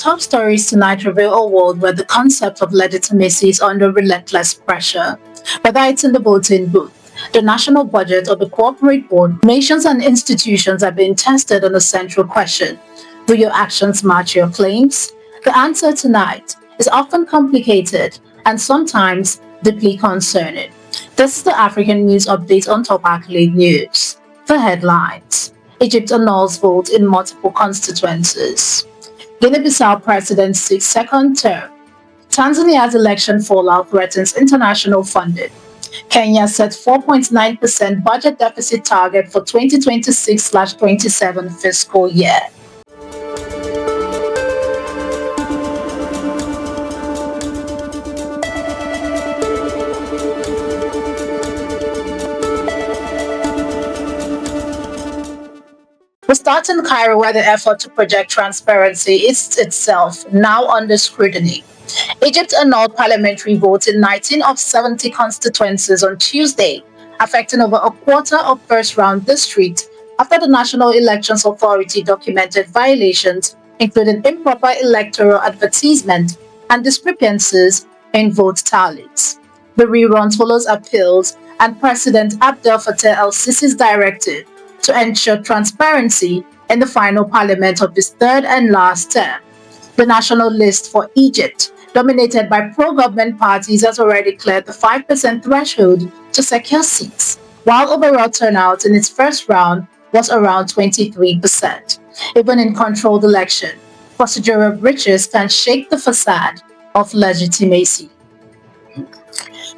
top stories tonight reveal a world where the concept of legitimacy is under relentless pressure. Whether it's in the voting booth, the national budget, or the corporate board, nations and institutions are being tested on a central question: do your actions match your claims? The answer tonight is often complicated and sometimes deeply concerning. This is the African News Update on Top Accolade News. The headlines: Egypt annuls vote in multiple constituencies. Guinea-Bissau president seeks second term. Tanzania's election fallout threatens international funding. Kenya sets 4.9% budget deficit target for 2026/27 fiscal year. We start in Cairo, where the effort to project transparency is itself now under scrutiny. Egypt annulled parliamentary votes in 19 of 70 constituencies on Tuesday, affecting over a quarter of first-round districts after the National Elections Authority documented violations, including improper electoral advertisements and discrepancies in vote tallies. The reruns follows appeals and President Abdel Fattah al-Sisi's directive to ensure transparency in the final parliament of his third and last term. The national list for Egypt, dominated by pro-government parties, has already cleared the 5% threshold to secure seats, while overall turnout in its first round was around 23%. Even in controlled election, procedural breaches can shake the facade of legitimacy.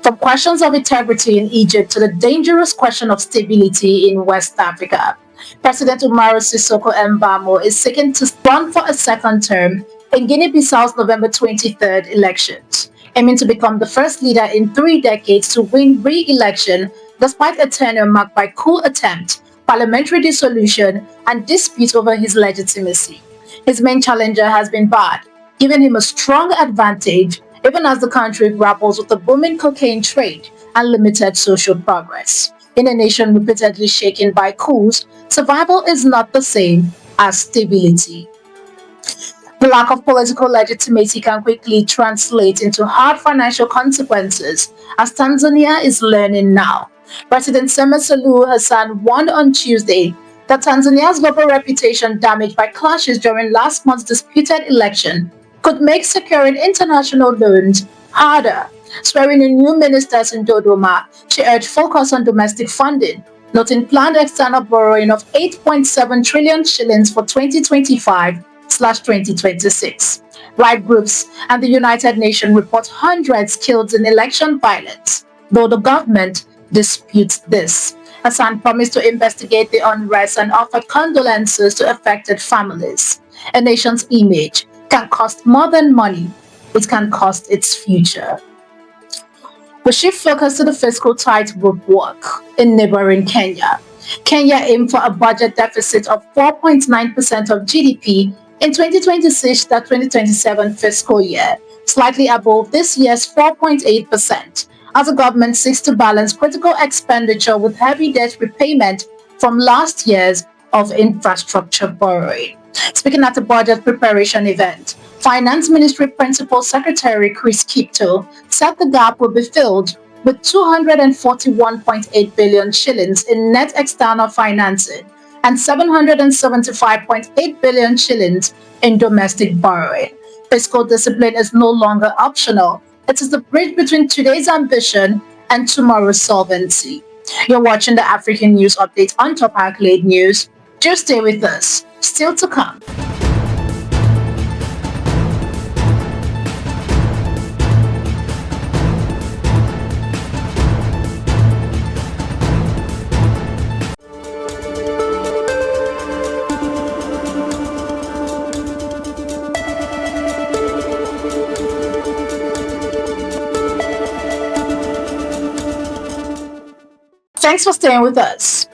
From questions of integrity in Egypt to the dangerous question of stability in West Africa, President Umaru Sissoco Mbamo is seeking to run for a second term in Guinea-Bissau's November 23rd elections, aiming to become the first leader in 3 decades to win re-election despite a tenure marked by coup attempt, parliamentary dissolution, and dispute over his legitimacy. His main challenger has been barred, giving him a strong advantage even as the country grapples with the booming cocaine trade and limited social progress. In a nation repeatedly shaken by coups, survival is not the same as stability. The lack of political legitimacy can quickly translate into hard financial consequences, as Tanzania is learning now. President Samia Suluhu Hassan warned on Tuesday that Tanzania's global reputation damaged by clashes during last month's disputed election could make securing international loans harder. Swearing in new ministers in Dodoma, she urged focus on domestic funding, noting planned external borrowing of 8.7 trillion shillings for 2025/2026. Right groups and the United Nations report hundreds killed in election violence, though the government disputes this. Hassan promised to investigate the unrest and offered condolences to affected families. A nation's image can cost more than money, it can cost its future. We shift focus to the fiscal tightrope work in neighboring Kenya. Kenya aimed for a budget deficit of 4.9% of GDP in 2026/2027 fiscal year, slightly above this year's 4.8%, as the government seeks to balance critical expenditure with heavy debt repayment from last year's of infrastructure borrowing. Speaking at a budget preparation event, Finance Ministry Principal Secretary Chris Kipto said the gap will be filled with 241.8 billion shillings in net external financing and 775.8 billion shillings in domestic borrowing. Fiscal discipline is no longer optional. It is the bridge between today's ambition and tomorrow's solvency. You're watching the African News Update on Top Accolade News. Just stay with us. Still to come. Thanks for staying with us.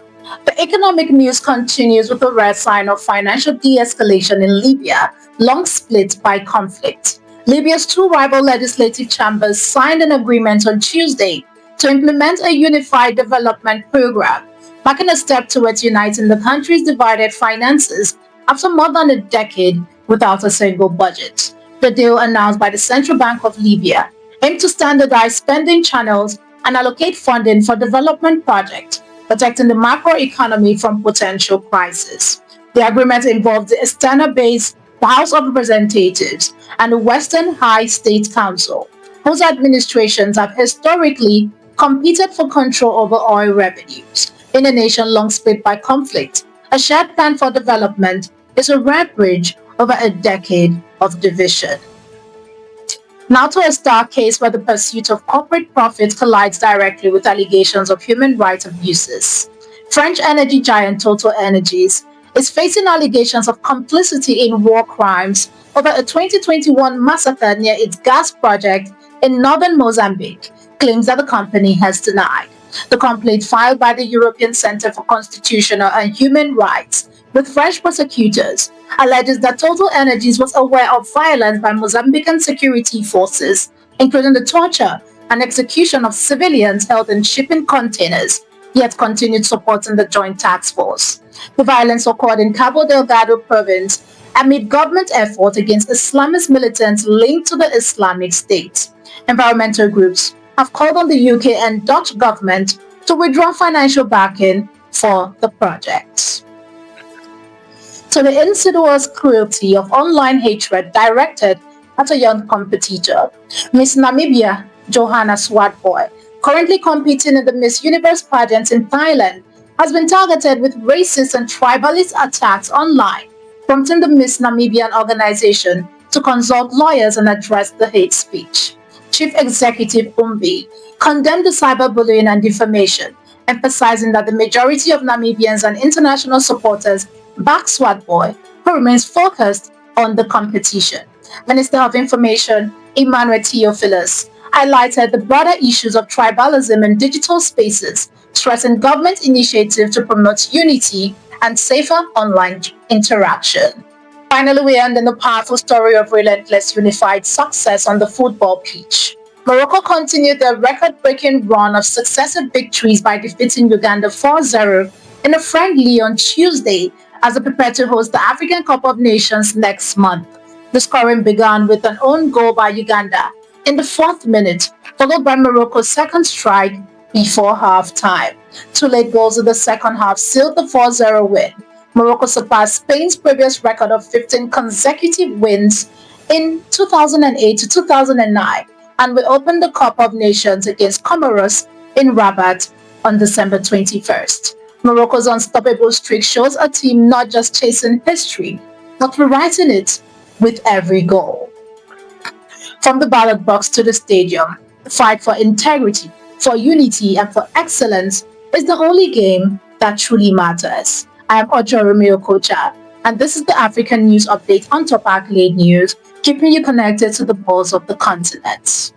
The economic news continues with the red sign of financial de-escalation in Libya, long split by conflict. Libya's 2 rival legislative chambers signed an agreement on Tuesday to implement a unified development program, marking a step towards uniting the country's divided finances after more than a decade without a single budget. The deal, announced by the Central Bank of Libya, aimed to standardize spending channels and allocate funding for development projects, protecting the macroeconomy from potential crisis. The agreement involved the external base, the House of Representatives, and the Western High State Council, whose administrations have historically competed for control over oil revenues. In a nation long split by conflict, a shared plan for development is a rare bridge over a decade of division. Now to a stark case where the pursuit of corporate profit collides directly with allegations of human rights abuses. French energy giant Total Energies is facing allegations of complicity in war crimes over a 2021 massacre near its gas project in northern Mozambique, claims that the company has denied. The complaint filed by the European Centre for Constitutional and Human Rights with French prosecutors alleges that Total Energies was aware of violence by Mozambican security forces, including the torture and execution of civilians held in shipping containers, yet continued supporting the Joint Task Force. The violence occurred in Cabo Delgado province amid government effort against Islamist militants linked to the Islamic State. Environmental groups have called on the UK and Dutch government to withdraw financial backing for the project. To the insidious cruelty of online hatred directed at a young competitor, Miss Namibia Johanna Swartboy, currently competing in the Miss Universe pageant in Thailand, has been targeted with racist and tribalist attacks online, prompting the Miss Namibian organization to consult lawyers and address the hate speech. Chief Executive Umbi condemned the cyberbullying and defamation, emphasizing that the majority of Namibians and international supporters back Swartboy, who remains focused on the competition. Minister of Information Emmanuel Theophilus highlighted the broader issues of tribalism in digital spaces, stressing government initiatives to promote unity and safer online interaction. Finally, we end in the powerful story of relentless unified success on the football pitch. Morocco continued their record-breaking run of successive victories by defeating Uganda 4-0 in a friendly on Tuesday as they prepare to host the African Cup of Nations next month. The scoring began with an own goal by Uganda in the 4th minute, followed by Morocco's second strike before half-time. Two late goals in the second half sealed the 4-0 win. Morocco surpassed Spain's previous record of 15 consecutive wins in 2008 to 2009 and will open the Cup of Nations against Comoros in Rabat on December 21st. Morocco's unstoppable streak shows a team not just chasing history, but rewriting it with every goal. From the ballot box to the stadium, the fight for integrity, for unity, and for excellence is the only game that truly matters. I am Ojo Romeo Kocha, and this is the African News Update on Top Accolade News, keeping you connected to the pulse of the continent.